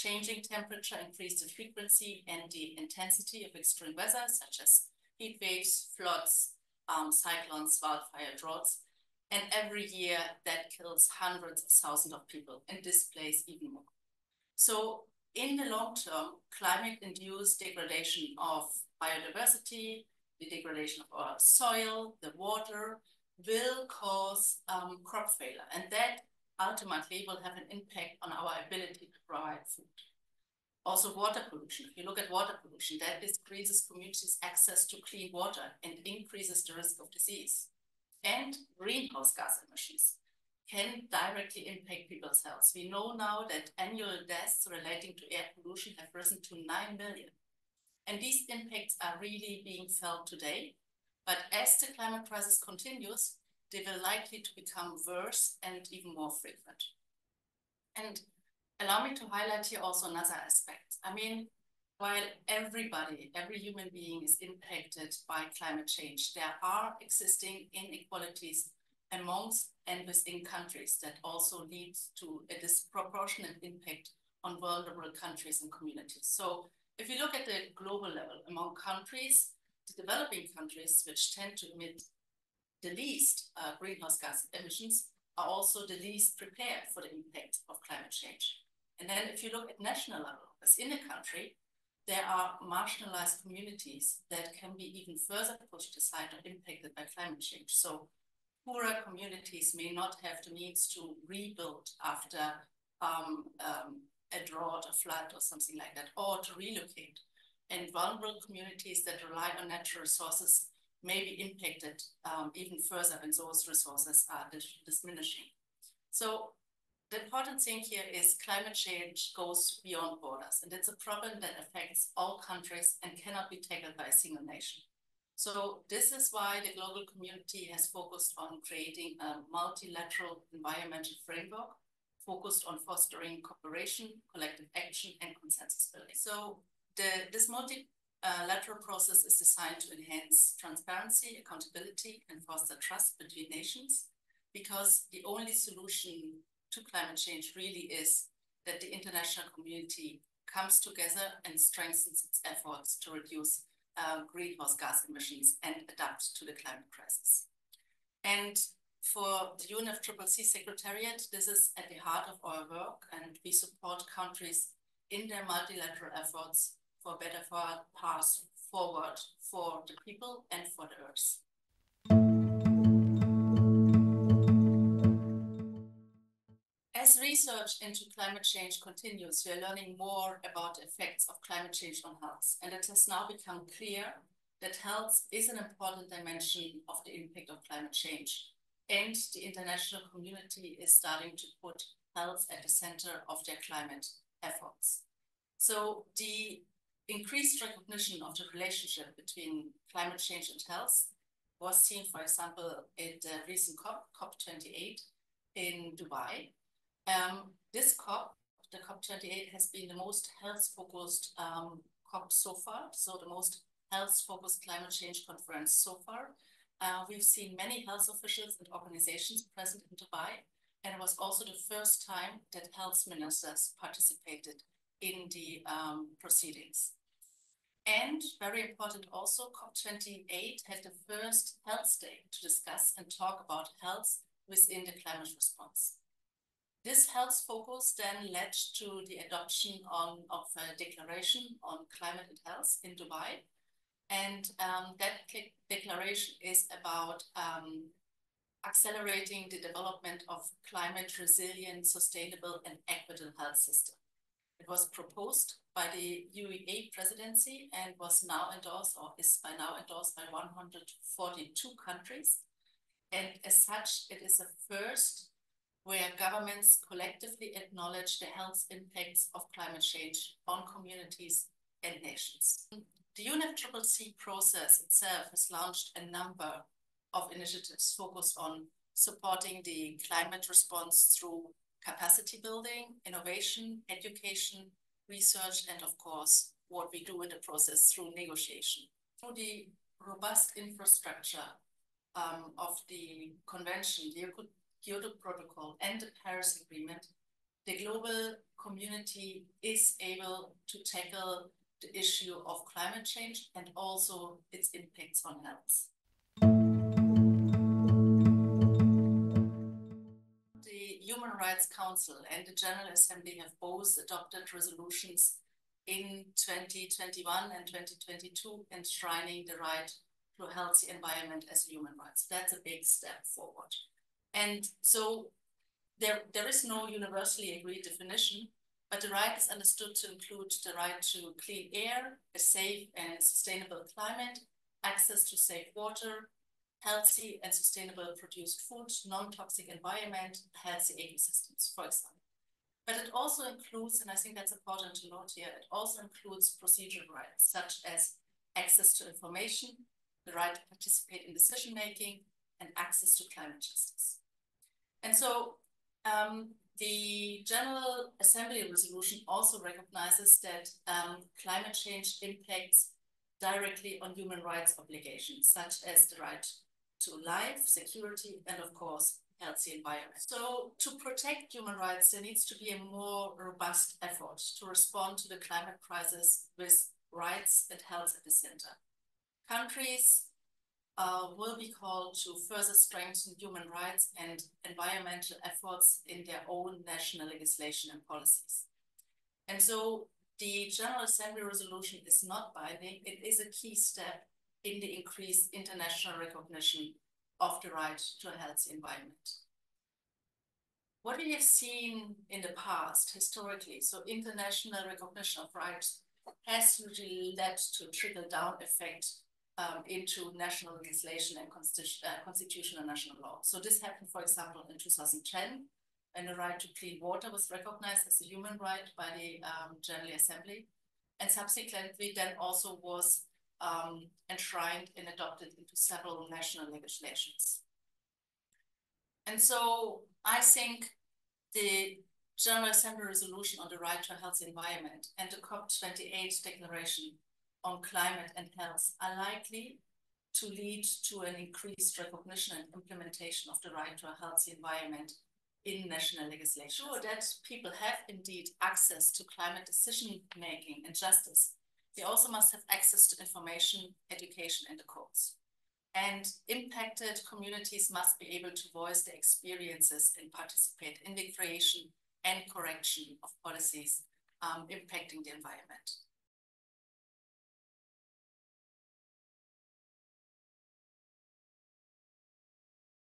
changing temperature increase the frequency and the intensity of extreme weather, such as heat waves, floods, cyclones, wildfire, droughts. And every year that kills hundreds of thousands of people and displaces even more. So in the long term, climate-induced degradation of biodiversity, the degradation of our soil, the water, will cause crop failure. And that ultimately will have an impact on our ability to provide food. Also water pollution. If you look at water pollution, that decreases communities' access to clean water and increases the risk of disease. And greenhouse gas emissions can directly impact people's health. We know now that annual deaths relating to air pollution have risen to 9 million. And these impacts are really being felt today. But as the climate crisis continues, they will likely to become worse and even more frequent. And allow me to highlight here also another aspect. I mean, while every human being is impacted by climate change, there are existing inequalities amongst and within countries that also leads to a disproportionate impact on vulnerable countries and communities. So if you look at the global level among countries, the developing countries, which tend to emit the least greenhouse gas emissions, are also the least prepared for the impact of climate change. And then if you look at national level, within a country, there are marginalized communities that can be even further pushed aside or impacted by climate change. So poorer communities may not have the means to rebuild after a drought, a flood, or something like that, or to relocate. And vulnerable communities that rely on natural resources may be impacted even further when those resources are diminishing. So the important thing here is climate change goes beyond borders, and it's a problem that affects all countries and cannot be tackled by a single nation. So this is why the global community has focused on creating a multilateral environmental framework focused on fostering cooperation, collective action, and consensus building. So this multilateral process is designed to enhance transparency, accountability, and foster trust between nations, because the only solution to climate change really is that the international community comes together and strengthens its efforts to reduce greenhouse gas emissions and adapt to the climate crisis. And for the UNFCCC secretariat, this is at the heart of our work, and we support countries in their multilateral efforts for a better path forward for the people and for the earth. As research into climate change continues, we are learning more about the effects of climate change on health. And it has now become clear that health is an important dimension of the impact of climate change. And the international community is starting to put health at the center of their climate efforts. So the increased recognition of the relationship between climate change and health was seen, for example, at the recent COP28 in Dubai. This COP, the COP28, has been the most health-focused COP so far, so the most health-focused climate change conference so far. We've seen many health officials and organizations present in Dubai, and it was also the first time that health ministers participated in the proceedings. And very important also, COP28 had the first health day to discuss and talk about health within the climate response. This health focus then led to the adoption of a declaration on climate and health in Dubai. And that declaration is about accelerating the development of climate resilient, sustainable, and equitable health system. It was proposed by the UEA presidency and was now endorsed, or is by now endorsed, by 142 countries. And as such, it is a first where governments collectively acknowledge the health impacts of climate change on communities and nations. The UNFCCC process itself has launched a number of initiatives focused on supporting the climate response through capacity building, innovation, education, research, and of course, what we do in the process through negotiation. Through the robust infrastructure of the convention, the Kyoto Protocol, and the Paris Agreement, the global community is able to tackle the issue of climate change and also its impacts on health. The Human Rights Council and the General Assembly have both adopted resolutions in 2021 and 2022 enshrining the right to a healthy environment as a human right. So that's a big step forward. And so there is no universally agreed definition, but the right is understood to include the right to clean air, a safe and sustainable climate, access to safe water, healthy and sustainable produced food, non-toxic environment, healthy ecosystems, for example. But it also includes, and I think that's important to note here, it also includes procedural rights, such as access to information, the right to participate in decision-making, and access to climate justice. And so the General Assembly resolution also recognizes that climate change impacts directly on human rights obligations, such as the right to life, security, and of course, healthy environment. So to protect human rights, there needs to be a more robust effort to respond to the climate crisis with rights and health at the center. Countries will be called to further strengthen human rights and environmental efforts in their own national legislation and policies. And so the General Assembly resolution is not binding. It is a key step in the increased international recognition of the right to a healthy environment. What we have seen in the past, historically, so international recognition of rights has usually led to a trickle-down effect into national legislation and constitutional national law. So this happened, for example, in 2010, when the right to clean water was recognized as a human right by the General Assembly, and subsequently then also was enshrined and adopted into several national legislations. And so I think the General Assembly resolution on the right to a healthy environment and the COP28 declaration on climate and health are likely to lead to an increased recognition and implementation of the right to a healthy environment in national legislation. Sure, that people have indeed access to climate decision-making and justice. They also must have access to information, education, and the courts. And impacted communities must be able to voice their experiences and participate in the creation and correction of policies impacting the environment.